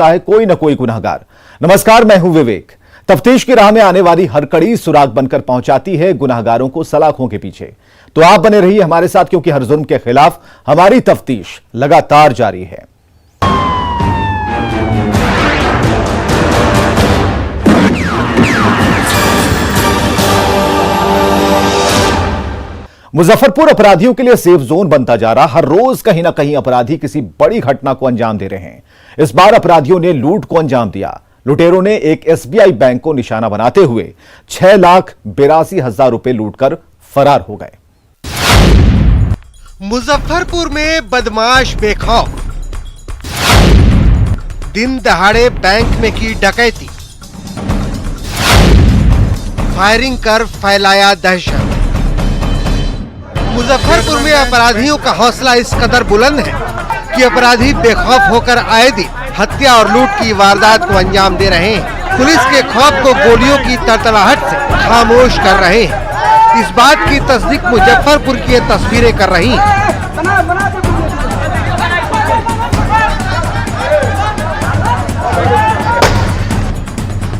होता है कोई ना कोई गुनहगार। नमस्कार, मैं हूं विवेक। तफ्तीश की राह में आने वाली हर कड़ी सुराग बनकर पहुंचाती है गुनहगारों को सलाखों के पीछे। तो आप बने रहिए हमारे साथ, क्योंकि हर जुल्म के खिलाफ हमारी तफ्तीश लगातार जारी है। मुजफ्फरपुर अपराधियों के लिए सेफ जोन बनता जा रहा। हर रोज कहीं ना कहीं अपराधी किसी बड़ी घटना को अंजाम दे रहे हैं। इस बार अपराधियों ने लूट को अंजाम दिया। लुटेरों ने एक एसबीआई बैंक को निशाना बनाते हुए 6,82,000 रुपए लूटकर फरार हो गए। मुजफ्फरपुर में बदमाश बेखौफ, दिन दहाड़े बैंक में की डकैती, फायरिंग कर फैलाया दहशत। मुजफ्फरपुर में अपराधियों का हौसला इस कदर बुलंद है कि अपराधी बेखौफ होकर आए दिन हत्या और लूट की वारदात को अंजाम दे रहे हैं। पुलिस के खौफ को गोलियों की तड़तड़ाहट से खामोश कर रहे हैं। इस बात की तस्दीक मुजफ्फरपुर की ये तस्वीरें कर रही हैं।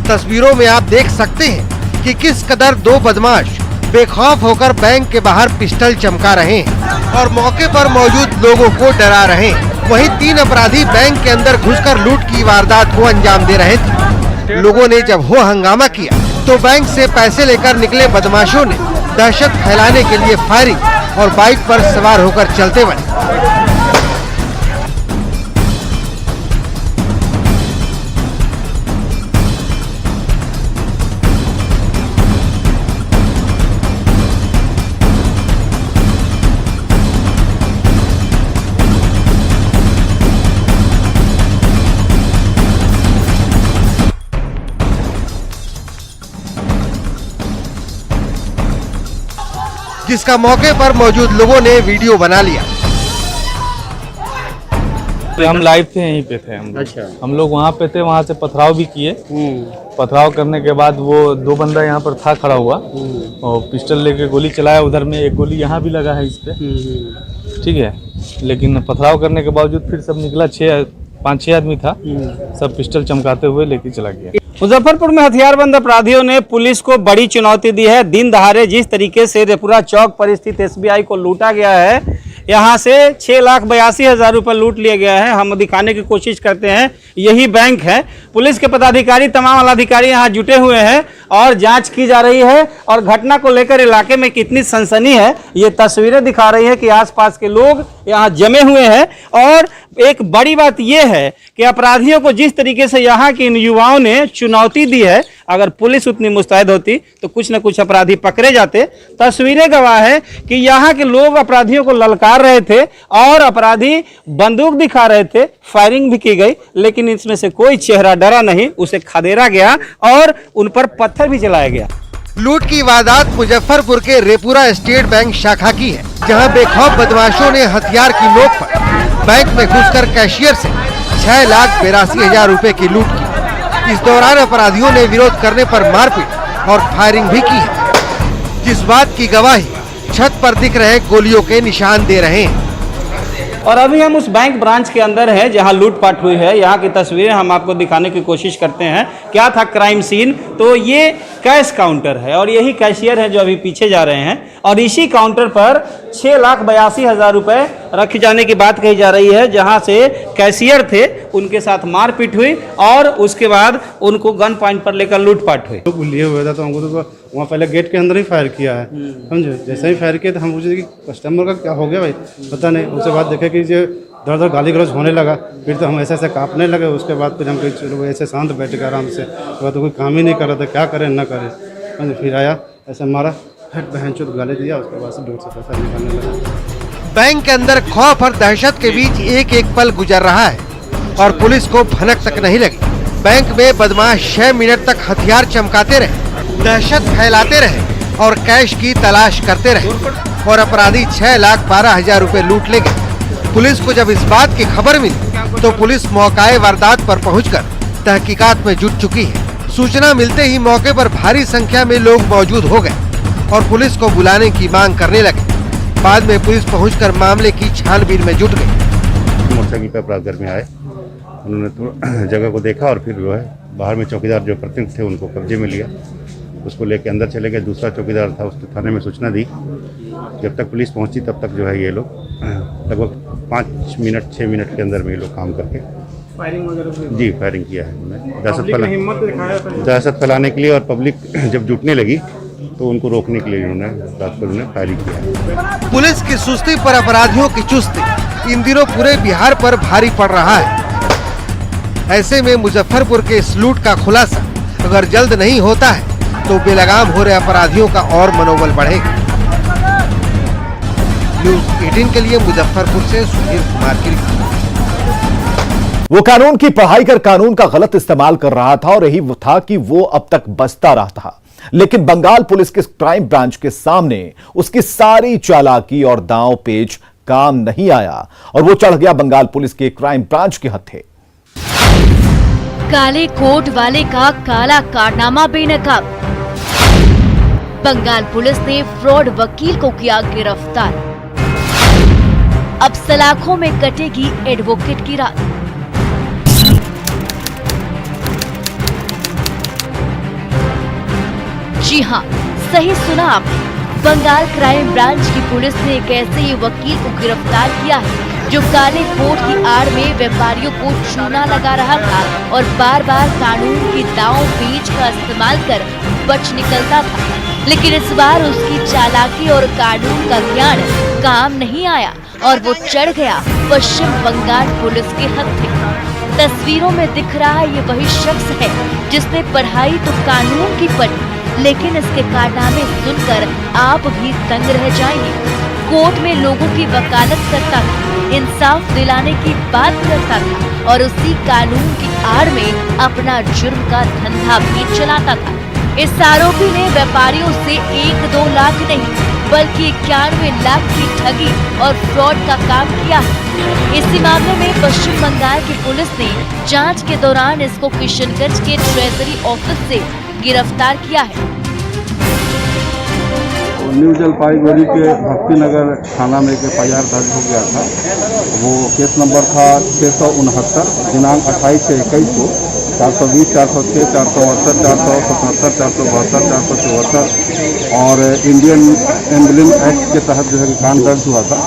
तस्वीरों में आप देख सकते हैं कि किस कदर दो बदमाश बेखौफ होकर बैंक के बाहर पिस्टल चमका रहे हैं और मौके पर मौजूद लोगों को डरा रहे हैं। वहीं 3 अपराधी बैंक के अंदर घुसकर लूट की वारदात को अंजाम दे रहे थे। लोगों ने जब हो हंगामा किया तो बैंक से पैसे लेकर निकले बदमाशों ने दहशत फैलाने के लिए फायरिंग और बाइक पर सवार होकर चलते बने। जिसका मौके पर मौजूद लोगों ने वीडियो बना लिया। तो हम लाइव थे, यहीं पे थे हम। अच्छा। हम लोग वहाँ पे थे, वहाँ से पथराव भी किए। पथराव करने के बाद वो 2 बंदा यहाँ पर था खड़ा हुआ और पिस्टल लेके गोली चलाया। उधर में एक गोली यहाँ भी लगा है इस पे, ठीक है। लेकिन पथराव करने के बावजूद फिर सब निकला, 5-6 आदमी था, सब पिस्टल चमकाते हुए लेके चला गया। मुजफ्फरपुर में हथियारबंद अपराधियों ने पुलिस को बड़ी चुनौती दी है। दिन दहाड़े जिस तरीके से रेपुरा चौक पर स्थित एसबीआई को लूटा गया है, यहाँ से 6,82,000 रुपये लूट लिया गया है। हम दिखाने की कोशिश करते हैं, यही बैंक है। पुलिस के पदाधिकारी, तमाम अधिकारी यहाँ जुटे हुए हैं और जांच की जा रही है। और घटना को लेकर इलाके में कितनी सनसनी है, ये तस्वीरें दिखा रही है कि आसपास के लोग यहाँ जमे हुए हैं। और एक बड़ी बात यह है कि अपराधियों को जिस तरीके से यहाँ के इन युवाओं ने चुनौती दी है, अगर पुलिस उतनी मुस्तैद होती तो कुछ न कुछ अपराधी पकड़े जाते। तस्वीरें गवाह है कि यहाँ के लोग अपराधियों को ललकार रहे थे और अपराधी बंदूक दिखा रहे थे, फायरिंग भी की गई, लेकिन इसमें से कोई चेहरा डरा नहीं, उसे खदेड़ा गया और उन पर पत्थर भी चलाया गया। लूट की वारदात मुजफ्फरपुर के रेपुरा स्टेट बैंक शाखा की है, जहां बेखौफ बदमाशों ने हथियार की नोक पर बैंक में घुसकर कैशियर से 6,82,000 रुपए की लूट की। इस दौरान अपराधियों ने विरोध करने पर मारपीट और फायरिंग भी की है, जिस बात की गवाही छत पर दिख रहे गोलियों के निशान दे रहे हैं। और अभी हम उस बैंक ब्रांच के अंदर हैं जहां लूटपाट हुई है। यहाँ की तस्वीरें हम आपको दिखाने की कोशिश करते हैं। क्या था क्राइम सीन, तो ये कैश काउंटर है और यही कैशियर है जो अभी पीछे जा रहे हैं। और इसी काउंटर पर 6,82,000 रुपये रखे जाने की बात कही जा रही है। जहां से कैशियर थे, उनके साथ मारपीट हुई और उसके बाद उनको गन पॉइंट पर लेकर लूटपाट हुई। तो लिए हुए था, तो हमको तो वहाँ पहले गेट के अंदर ही फायर किया है, समझे। जैसे ही फायर किया तो हम पूछे कि कस्टमर का क्या हो गया भाई, पता नहीं। उसके बाद देखे कि जो दर दर गाली गलौज होने लगा, फिर तो हम ऐसे ऐसे कांपने लगे। उसके बाद फिर हम कहीं चलो ऐसे शांत बैठ के आराम से, तो कोई काम ही नहीं कर रहा था, क्या करें ना करें। फिर आया, ऐसे मारा, फिर बहन चोट गाली दिया। उसके बाद से 1.5 पैसा निकालने लगा। बैंक के अंदर खौफ और दहशत के बीच एक एक पल गुजर रहा है और पुलिस को भनक तक नहीं लगी। बैंक में बदमाश 6 मिनट तक हथियार चमकाते रहे, दहशत फैलाते रहे और कैश की तलाश करते रहे और अपराधी 6,12,000 रुपए लूट ले गए। पुलिस को जब इस बात की खबर मिली तो पुलिस मौकाए वारदात पर पहुंचकर तहकीकात में जुट चुकी है। सूचना मिलते ही मौके पर भारी संख्या में लोग मौजूद हो गए और पुलिस को बुलाने की मांग करने लगे। बाद में पुलिस पहुंचकर मामले की छानबीन में जुट गई। मोटरसाइकिल पे अपराध घर में आए उन्होंने तो जगह को देखा और फिर जो है बाहर में चौकीदार जो प्रतिनिधि थे उनको कब्जे में लिया, उसको लेके अंदर चले गए। दूसरा चौकीदार था, उसने थाने में सूचना दी। जब तक पुलिस पहुंची तब तक जो है ये लोग लगभग 5 मिनट 6 मिनट के अंदर में ये लोग काम करके फायरिंग वगैरह जी फायरिंग किया है उन्होंने दहशत फैलाने के लिए। और पब्लिक जब जुटने लगी तो उनको रोकने के लिए उन्होंने फायरिंग किया। पुलिस की सुस्ती पर अपराधियों की चुस्ती इन दिनों पूरे बिहार पर भारी पड़ रहा है। ऐसे में मुजफ्फरपुर के इस लूट का खुलासा अगर जल्द नहीं होता है तो बेलगाम हो रहे अपराधियों का और मनोबल बढ़ेगा। न्यूज़ 18 के लिए मुजफ्फरपुर से सुधीर कुमार की रिपोर्ट। वो कानून की पढ़ाई कर कानून का गलत इस्तेमाल कर रहा था और यही वो था कि वो अब तक बचता रहा था। लेकिन बंगाल पुलिस के क्राइम ब्रांच के सामने उसकी सारी चालाकी और दांव पेच काम नहीं आया और वो चढ़ गया बंगाल पुलिस के क्राइम ब्रांच के हत्थे। काले कोट वाले का काला कारनामा बेनकाब। बंगाल पुलिस ने फ्रॉड वकील को किया गिरफ्तार। अब सलाखों में कटेगी एडवोकेट की रात। जी हां, सही सुना आपने। बंगाल क्राइम ब्रांच की पुलिस ने एक ऐसे वकील को गिरफ्तार किया है जो काले कोट की आड़ में व्यापारियों को चूना लगा रहा था और बार बार कानून की दांव पेच का इस्तेमाल कर बच निकलता था। लेकिन इस बार उसकी चालाकी और कानून का ज्ञान काम नहीं आया और वो चढ़ गया पश्चिम बंगाल पुलिस के हत्थे। तस्वीरों में दिख रहा ये वही शख्स है जिसने पढ़ाई तो कानून की पढ़ी, लेकिन इसके कारनामे सुनकर आप भी दंग रह जाएंगे। कोर्ट में लोगों की वकालत करता था, इंसाफ दिलाने की बात करता था और उसी कानून की आड़ में अपना जुर्म का धंधा भी चलाता था। इस आरोपी ने व्यापारियों से 1-2 लाख नहीं बल्कि 91 लाख की ठगी और फ्रॉड का काम किया है। इसी मामले में पश्चिम बंगाल की पुलिस ने जांच के दौरान इसको किशनगंज के ट्रेजरी ऑफिस से गिरफ्तार किया है। न्यू जलपाईगुड़ी के भक्तिनगर थाना में एक FIR दर्ज हो गया था। वो केस नंबर था 669 दिनांक 28/21 को 420, 406, 468, 477, 472, 474 और इंडियन एम्बलम एक्ट के तहत जो है कांड दर्ज हुआ था।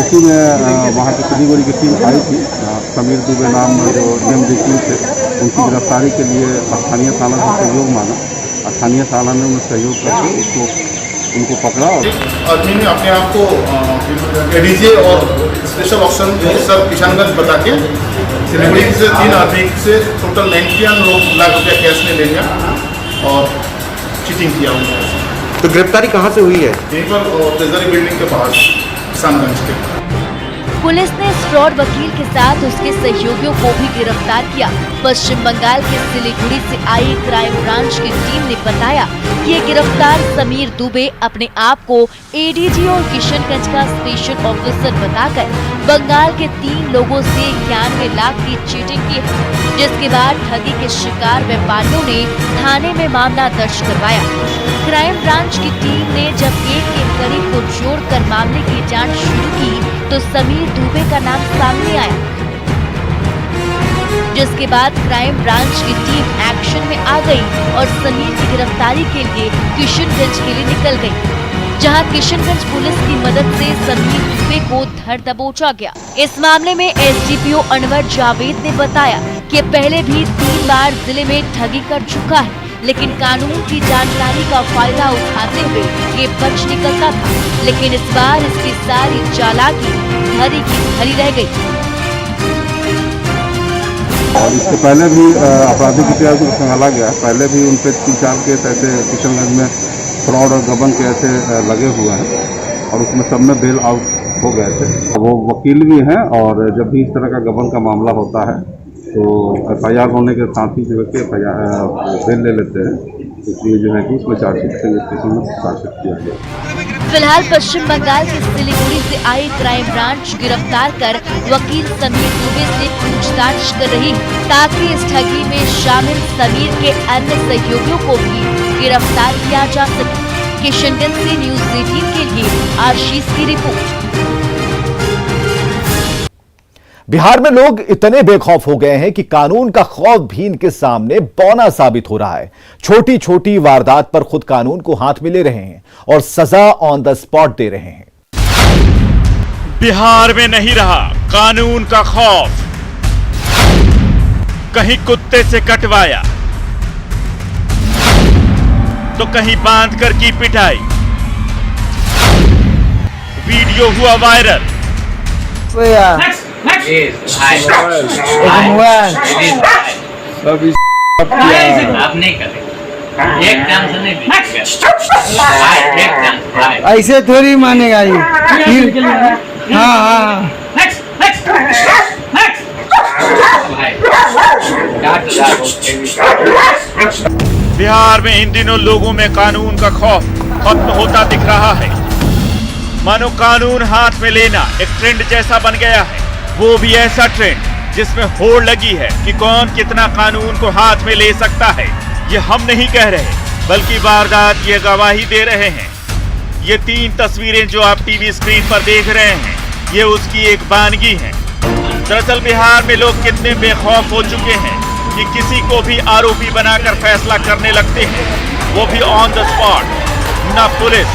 इसी में वहाँ की सिलीगुड़ी की टीम आई थी। समीर दुबे नाम जो नियम वकील थे उनकी गिरफ्तारी के लिए स्थानीय थाना से सहयोग मांगा। स्थानीय थाना ने उन्हें सहयोग करके उनको पकड़ा। आदमी ने अपने आप को एडीजे और स्पेशल ऑप्शन सब किशनगंज बता के सिलीगुड़ी से 3 आदमी से टोटल 91 लाख रुपया कैश में ले लिया और चीटिंग किया उन्होंने। तो गिरफ्तारी कहाँ से हुई है? यहीं पर ट्रेजरी बिल्डिंग के पास किशनगंज के। पुलिस ने इस फ्रॉड वकील के साथ उसके सहयोगियों को भी गिरफ्तार किया। पश्चिम बंगाल के सिलीगुड़ी से आई क्राइम ब्रांच की टीम ने बताया कि ये गिरफ्तार समीर दुबे अपने आप को एडीजी और किशनगंज का स्पेशल ऑफिसर बताकर बंगाल के 3 लोगों से 91 लाख की चीटिंग की है, जिसके बाद ठगी के शिकार व्यापारियों ने थाने में मामला दर्ज करवाया। क्राइम ब्रांच की टीम ने जब एक कड़ी को जोड़कर मामले की जांच शुरू की तो समीर दुबे का नाम सामने आया, जिसके बाद क्राइम ब्रांच की टीम एक्शन में आ गई और समीर की गिरफ्तारी के लिए किशनगंज के लिए निकल गई, जहां किशनगंज पुलिस की मदद से समीर दुबे को धर दबोचा गया। इस मामले में एसडीपीओ अनवर जावेद ने बताया कि पहले भी 3 बार जिले में ठगी कर चुका है, लेकिन कानून की जानकारी का फायदा उठाते हुए ये बच निकलता था। लेकिन इस बार इसकी सारी चालाकी धरी की धरी रह गई। और इससे पहले भी आपराधिक इतिहास को संभाला गया। पहले भी उन पर 3-4 केस ऐसे किशनगंज में फ्रॉड और गबन के ऐसे लगे हुए हैं और उसमें सब में बेल आउट हो गए थे। वो वकील भी हैं और जब भी इस तरह का गबन का मामला होता है तो FIR होने के साथ ही जो है कि बेल ले लेते हैं, इसलिए जो है कि इसमें चार्जशीट स्टेशन में चार्जशीट किया गया। फिलहाल पश्चिम बंगाल के सिलीगुड़ी से आई क्राइम ब्रांच गिरफ्तार कर वकील समीर दुबे से पूछताछ कर रही है, ताकि इस ठगी में शामिल समीर के अन्य सहयोगियों को भी गिरफ्तार किया जा सके। किशनगंज से न्यूज़ 18 के लिए आशीष की रिपोर्ट। बिहार में लोग इतने बेखौफ हो गए हैं कि कानून का खौफ भी इनके सामने बौना साबित हो रहा है। छोटी छोटी वारदात पर खुद कानून को हाथ में ले रहे हैं और सजा ऑन द स्पॉट दे रहे हैं। बिहार में नहीं रहा कानून का खौफ, कहीं कुत्ते से कटवाया तो कहीं बांधकर की पिटाई। वीडियो हुआ वायरल। ऐसे थोड़ी मानेगा ये। हाँ। बिहार में इन दिनों लोगों में कानून का खौफ खत्म होता दिख रहा है। मानो कानून हाथ में लेना एक ट्रेंड जैसा बन गया है, वो भी ऐसा ट्रेंड जिसमें होड़ लगी है कि कौन कितना कानून को हाथ में ले सकता है। ये हम नहीं कह रहे, बल्कि वारदात ये गवाही दे रहे हैं। ये 3 तस्वीरें जो आप टीवी स्क्रीन पर देख रहे हैं, ये उसकी एक बानगी है। दरअसल बिहार में लोग कितने बेखौफ हो चुके हैं कि किसी को भी आरोपी बनाकर फैसला करने लगते हैं, वो भी ऑन द स्पॉट। ना पुलिस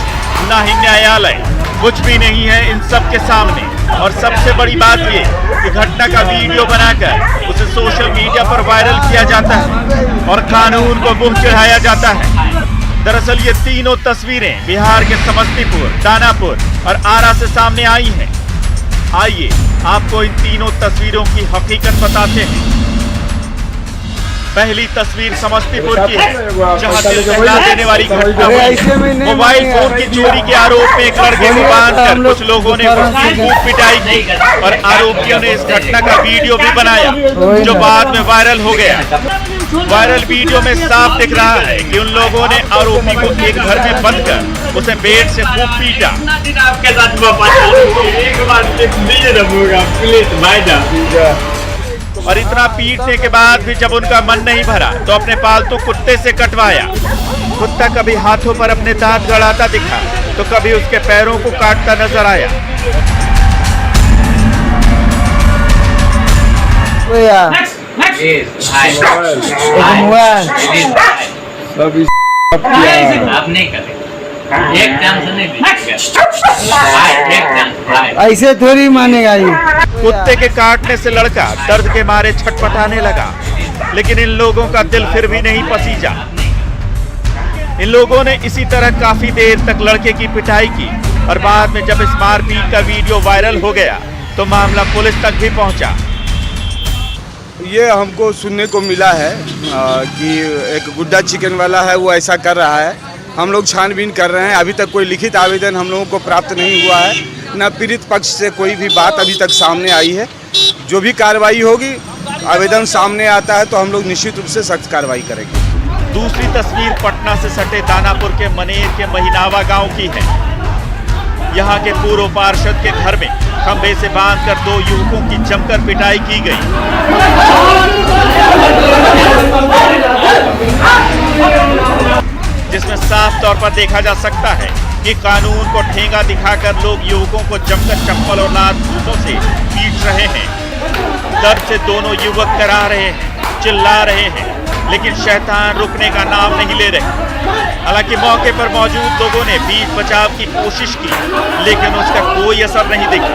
ना ही न्यायालय, कुछ भी नहीं है इन सब के सामने। और सबसे बड़ी बात ये कि घटना का वीडियो बनाकर उसे सोशल मीडिया पर वायरल किया जाता है और कानून को मुंह चढ़ाया जाता है। दरअसल ये तीनों तस्वीरें बिहार के समस्तीपुर, दानापुर और आरा से सामने आई हैं। आइए आपको इन तीनों तस्वीरों की हकीकत बताते हैं। पहली तस्वीर समस्तीपुर की है, जहां दिल दहला देने वाली घटना हुई है। मोबाइल फोन की चोरी के आरोप में एक लड़के को बांधकर कुछ लोगों ने उसकी खूब पिटाई की और आरोपियों ने इस घटना का वीडियो भी बनाया, जो बाद में वायरल हो गया। वायरल वीडियो में साफ दिख रहा है कि उन लोगों ने आरोपी को एक घर में बंद कर उसे बेड से खूब पीटा। और इतना पीटने के बाद भी जब उनका मन नहीं भरा तो अपने पालतू कुत्ते से कटवाया। कुत्ता कभी हाथों पर अपने दांत गड़ाता दिखा तो कभी उसके पैरों को काटता नजर आया। ऐसे थोड़ी मानेगा ये। कुत्ते के काटने से लड़का दर्द के मारे छटपटाने लगा, लेकिन इन लोगों का दिल फिर भी नहीं पसीजा। इन लोगों ने इसी तरह काफी देर तक लड़के की पिटाई की और बाद में जब इस मारपीट का वीडियो वायरल हो गया तो मामला पुलिस तक भी पहुंचा। ये हमको सुनने को मिला है कि एक गुड्डा चिकन वाला है, वो ऐसा कर रहा है। हम लोग छानबीन कर रहे हैं। अभी तक कोई लिखित आवेदन हम लोगों को प्राप्त नहीं हुआ है, न पीड़ित पक्ष से कोई भी बात अभी तक सामने आई है। जो भी कार्रवाई होगी, आवेदन सामने आता है तो हम लोग निश्चित रूप से सख्त कार्रवाई करेंगे। दूसरी तस्वीर पटना से सटे दानापुर के मनेर के महिनावा गांव की है। यहाँ के पूर्व पार्षद के घर में खंभे से बांधकर 2 युवकों की जमकर पिटाई की गई। जिसमें साफ तौर पर देखा जा सकता है कि कानून को ठेंगा दिखाकर लोग युवकों को जमकर चप्पल और लात जूतों से पीट रहे हैं। दर्द से दोनों युवक करा रहे हैं, चिल्ला रहे हैं, लेकिन शैतान रुकने का नाम नहीं ले रहे। हालांकि मौके पर मौजूद लोगों ने बीच बचाव की कोशिश की, लेकिन उसका कोई असर नहीं दिखा।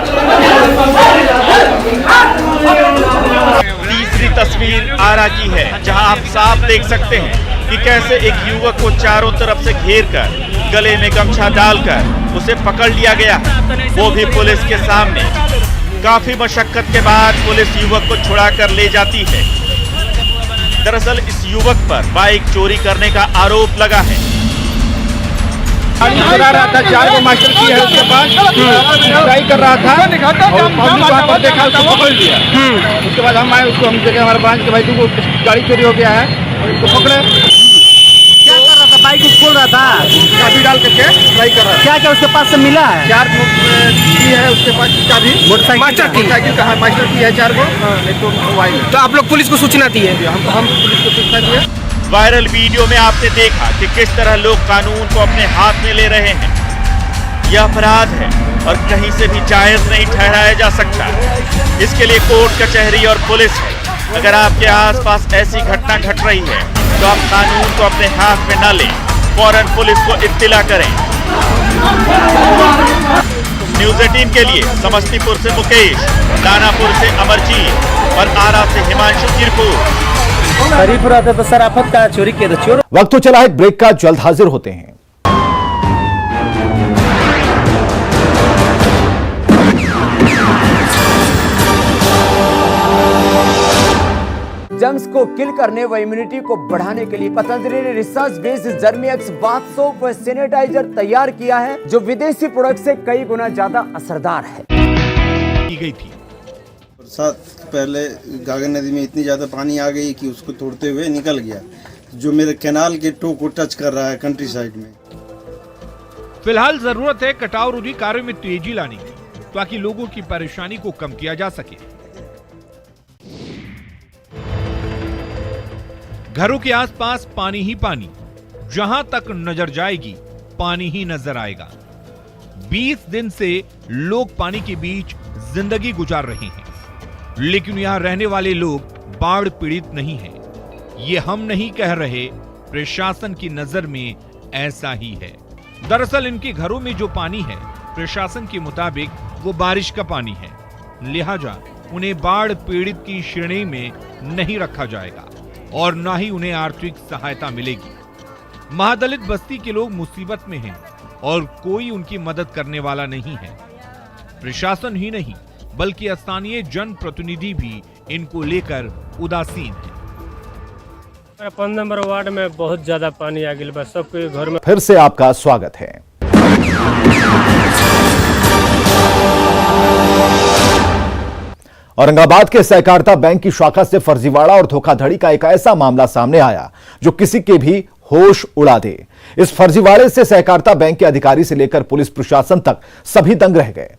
तीसरी तस्वीर आरा की है, जहां आप साफ देख सकते हैं कि कैसे एक युवक को चारों तरफ से घेरकर गले में गमछा डालकर उसे पकड़ लिया गया है, वो भी पुलिस के सामने। काफी मशक्कत के बाद पुलिस युवक को छुड़ाकर ले जाती है। दरअसल इस युवक पर बाइक चोरी करने का आरोप लगा है। चला रहा था, 4 को मास्टर की है उसके पास, ट्राई कर रहा था और देखा उसको पकड़ लिया। उसके बाद हम आए, उसको हम देखे हमारे ब्रांच के भाई को गाड़ी चोरी हो गया है और इसको पकड़े। क्या कर रहा था? बाइक खोल रहा था, चाबी डाल करके ट्राई कर रहा था। क्या क्या उसके पास से मिला है? 4 की है उसके पास चाबी, मोटरसाइकिल का है, मास्टर की है 4 को। एक तो मोबाइल। तो आप लोग पुलिस को सूचना दी है? हम पुलिस को सूचना दिए। वायरल वीडियो में आपने देखा कि किस तरह लोग कानून को अपने हाथ में ले रहे हैं। यह अपराध है और कहीं से भी जायज नहीं ठहराया जा सकता। इसके लिए कोर्ट कचहरी और पुलिस है। अगर आपके आसपास ऐसी घटना घट रही है तो आप कानून को अपने हाथ में न लें, फौरन पुलिस को इत्तिला करें। न्यूज़ 18 के लिए समस्तीपुर से मुकेश, दानापुर से अमरजीत और आरा से हिमांशु की रिपोर्ट। करीब रहता तो सर आफत का चोरी किया था। चोर वक्त तो चला एक ब्रेक का, जल्द हाजिर होते हैं। जर्म्स को किल करने व इम्यूनिटी को बढ़ाने के लिए पतंजलि ने रिसर्च बेस्ड जर्मीएक्स बाथ सोप व सैनिटाइजर तैयार किया है, जो विदेशी प्रोडक्ट से कई गुना ज्यादा असरदार है। की गई थी बरसात पहले गागर नदी में इतनी ज़्यादा पानी आ गई कि उसको तोड़ते हुए निकल गया, जो मेरे कैनाल के टो को टच कर रहा है कंट्री साइड में। फिलहाल जरूरत है कटाव रोधी कार्य में तेजी लाने की, ताकि लोगों की परेशानी को कम किया जा सके। घरों के आसपास पानी ही पानी, जहां तक नजर जाएगी पानी ही नजर आएगा। 20 दिन से लोग पानी के बीच जिंदगी गुजार रहे हैं, लेकिन यहां रहने वाले लोग बाढ़ पीड़ित नहीं हैं। ये हम नहीं कह रहे, प्रशासन की नजर में ऐसा ही है। दरअसल इनके घरों में जो पानी है, प्रशासन के मुताबिक वो बारिश का पानी है, लिहाजा उन्हें बाढ़ पीड़ित की श्रेणी में नहीं रखा जाएगा और न ही उन्हें आर्थिक सहायता मिलेगी। महादलित बस्ती के लोग मुसीबत में हैं और कोई उनकी मदद करने वाला नहीं है। प्रशासन ही नहीं बल्कि स्थानीय जनप्रतिनिधि भी इनको लेकर उदासीन है। 5 नंबर वार्ड में बहुत ज्यादा पानी आ गया, बस सबके घर में। फिर से आपका स्वागत है। औरंगाबाद के सहकारिता बैंक की शाखा से फर्जीवाड़ा और धोखाधड़ी का एक ऐसा मामला सामने आया जो किसी के भी होश उड़ा दे। इस फर्जीवाड़े से सहकारिता बैंक के अधिकारी से लेकर पुलिस प्रशासन तक सभी दंग रह गए।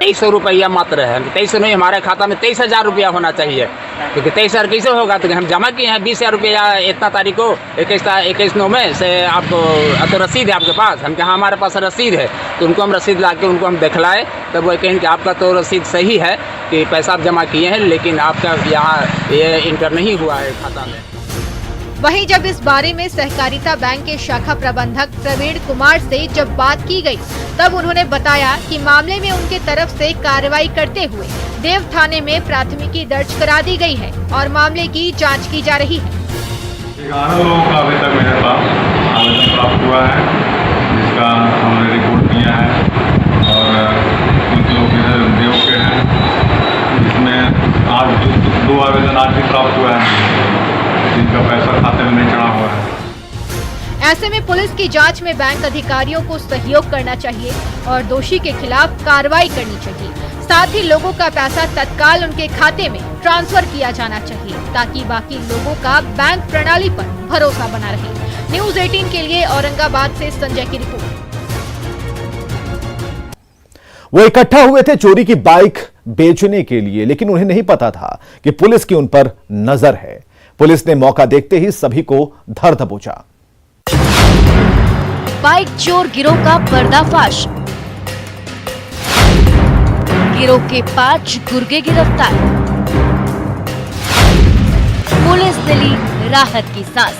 ₹2300 मात्र है। 2300 नहीं, हमारे खाता में 23,000 रुपया होना चाहिए, क्योंकि 23,000 कैसे होगा? तो हम जमा किए हैं 20,000 रुपया इतना तारीख को 21/9 में से। आपको तो रसीद है आपके पास? हम कहा हमारे पास रसीद है, तो उनको हम रसीद ला के उनको हम दिखलाए, तब वो कहें कि आपका तो रसीद सही है कि पैसा आप जमा किए हैं, लेकिन आपका यहाँ ये इंटर नहीं हुआ है खाता में। वहीं जब इस बारे में सहकारिता बैंक के शाखा प्रबंधक प्रवीण कुमार से जब बात की गई, तब उन्होंने बताया कि मामले में उनके तरफ से कार्रवाई करते हुए देव थाने में प्राथमिकी दर्ज करा दी गई है और मामले की जांच की जा रही है। 11 लोगों का अभी तक मेरे पास आवेदन प्राप्त हुआ है, जिसका हमने रिपोर्ट किया है और कुछ लोग इधर देव के हैं, जिसमें आज 2 आवेदन आज भी प्राप्त हुआ है, जिनका पैसा खाते में नहीं चढ़ा हुआ है। ऐसे में पुलिस की जांच में बैंक अधिकारियों को सहयोग करना चाहिए और दोषी के खिलाफ कार्रवाई करनी चाहिए। साथ ही लोगों का पैसा तत्काल उनके खाते में ट्रांसफर किया जाना चाहिए, ताकि बाकी लोगों का बैंक प्रणाली पर भरोसा बना रहे। न्यूज़ 18 के लिए औरंगाबाद से संजय की रिपोर्ट। वो इकट्ठा हुए थे चोरी की बाइक बेचने के लिए, लेकिन उन्हें नहीं पता था कि पुलिस की उन पर नजर है। पुलिस ने मौका देखते ही सभी को धर दबोचा। बाइक चोर गिरोह का पर्दाफाश, गिरोह के 5 गुर्गे गिरफ्तार, पुलिस ने ली राहत की सांस।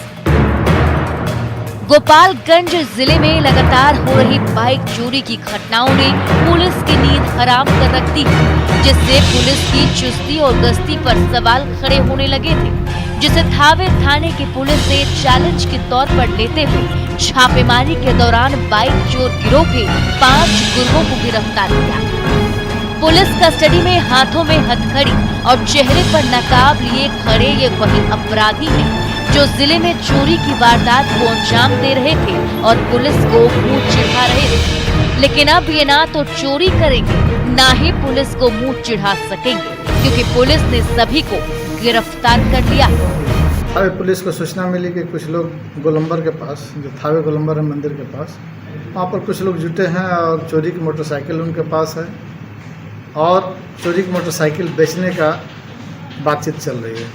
गोपालगंज जिले में लगातार हो रही बाइक चोरी की घटनाओं ने पुलिस की नींद हराम कर रख दी, जिससे पुलिस की चुस्ती और गश्ती पर सवाल खड़े होने लगे थे, जिसे थावे थाने की पुलिस ने चैलेंज के तौर पर लेते हुए छापेमारी के दौरान बाइक चोर गिरोह के 5 गुर्गों को गिरफ्तार किया। पुलिस कस्टडी में हाथों में हथकड़ी और चेहरे पर नकाब लिए खड़े ये वही अपराधी हैं जो जिले में चोरी की वारदात को अंजाम दे रहे थे और पुलिस को मुंह चिढ़ा रहे थे। लेकिन अब ये ना तो चोरी करेंगे, ना ही पुलिस को मुंह चिढ़ा सकेंगे, क्योंकि पुलिस ने सभी को गिरफ्तार कर लिया। थावे पुलिस को सूचना मिली कि कुछ लोग गोलंबर के पास, जो थावे गोलंबर है मंदिर के पास, वहाँ पर कुछ लोग जुटे हैं और चोरी की मोटरसाइकिल उनके पास है और चोरी की मोटरसाइकिल बेचने का बातचीत चल रही है।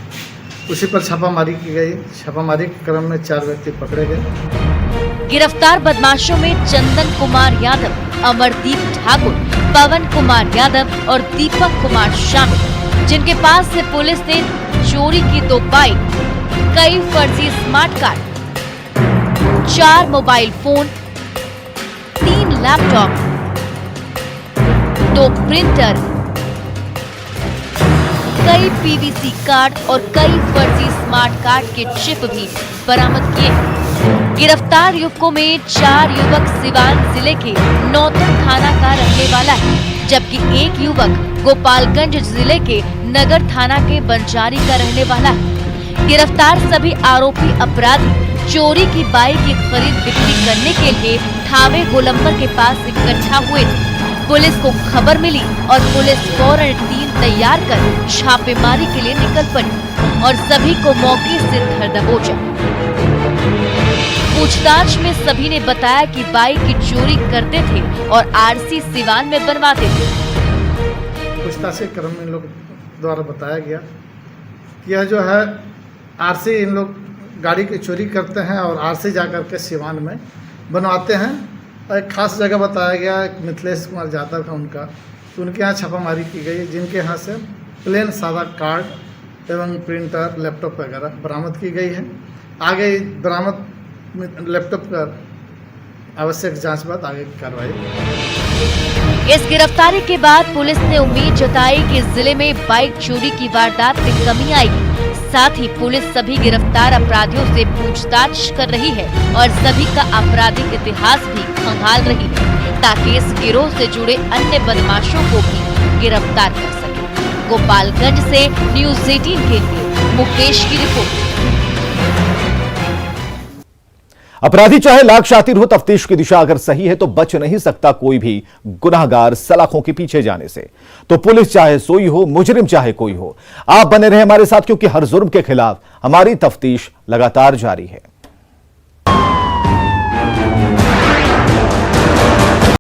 उसी पर छापामारी की गई। छापामारी के क्रम में 4 व्यक्ति पकड़े गए। गिरफ्तार बदमाशों में चंदन कुमार यादव, अमरदीप ठाकुर, पवन कुमार यादव और दीपक कुमार शामिल, जिनके पास से पुलिस ने चोरी की 2 बाइक, कई फर्जी smart card, 4 mobile phone, 3 laptop, 2 printer, कई पीवीसी कार्ड और कई फर्जी स्मार्ट कार्ड के चिप भी बरामद किए। गिरफ्तार युवकों में 4 युवक सिवान जिले के नौतन थाना का रहने वाला है, जबकि एक युवक गोपालगंज जिले के नगर थाना के बंजारी का रहने वाला है। गिरफ्तार सभी आरोपी अपराधी चोरी की बाइक की खरीद बिक्री करने के लिए थावे गोलंबर के पास इकट्ठा हुए थे। पुलिस को खबर मिली और पुलिस फौरन टीम तैयार कर छापेमारी के लिए निकल पड़ी और सभी को मौके से धर दबोचा। पूछताछ में सभी ने बताया कि बाइक की चोरी करते थे और आरसी सिवान में बनवाते थे। पूछताछ के क्रम में इन लोग द्वारा बताया गया कि यह जो है आरसी, इन लोग गाड़ी की चोरी करते हैं और आरसी जाकर के सिवान में बनवाते हैं। और एक खास जगह बताया गया मिथिलेश कुमार यादव का उनका, तो उनके यहाँ छापामारी की गई, जिनके यहाँ से प्लेन सादा कार्ड एवं प्रिंटर, लैपटॉप वगैरह बरामद की गई है। आगे बरामद लैपटॉप का आवश्यक जांच बाद आगे की कार्रवाई। इस गिरफ्तारी के बाद पुलिस ने उम्मीद जताई कि जिले में बाइक चोरी की वारदात में कमी आएगी। साथ ही पुलिस सभी गिरफ्तार अपराधियों से पूछताछ कर रही है और सभी का आपराधिक इतिहास भी खंगाल रही है, ताकि इस गिरोह से जुड़े अन्य बदमाशों को भी गिरफ्तार कर सके। गोपालगंज से न्यूज़ 18 के लिए मुकेश की रिपोर्ट। अपराधी चाहे लाख शातिर हो, तफ्तीश की दिशा अगर सही है तो बच नहीं सकता कोई भी गुनाहगार सलाखों के पीछे जाने से। तो पुलिस चाहे सोई हो, मुजरिम चाहे कोई हो, आप बने रहे हमारे साथ, क्योंकि हर जुर्म के खिलाफ हमारी तफ्तीश लगातार जारी है।